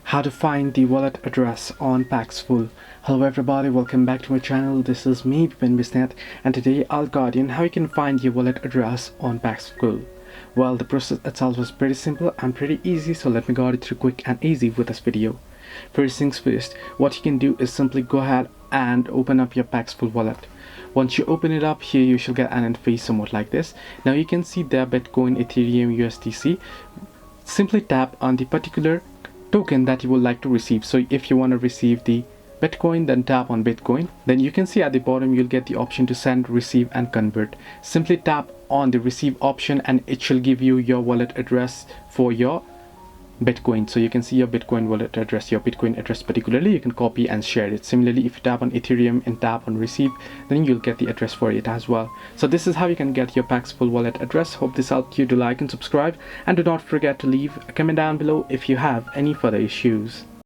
how to find the wallet address on Paxful. Hello everybody, welcome back to my channel. This is me, Bisnet, and today I'll guide you on how you can find your wallet address on Paxful. Well, the process itself is pretty simple and pretty easy, so let me guide you through quick and easy with this video. First things first, what you can do is simply go ahead and open up your Paxful wallet. Once you open it up, here you shall get an interface somewhat like this. Now you can see there Bitcoin, Ethereum, USDC. Simply tap on the particular token that you would like to receive. So if you want to receive the Bitcoin, then tap on Bitcoin. Then you can see at the bottom you'll get the option to send, receive and convert. Simply tap on the receive option and it shall give you your wallet address for your Bitcoin. So you can see your Bitcoin wallet address, your Bitcoin address particularly. You can copy and share it. Similarly, if you tap on Ethereum and tap on receive, then you'll get the address for it as well. So this is how you can get your Paxful wallet address. Hope this helped you. To like and subscribe, and do not forget to leave a comment down below if you have any further issues.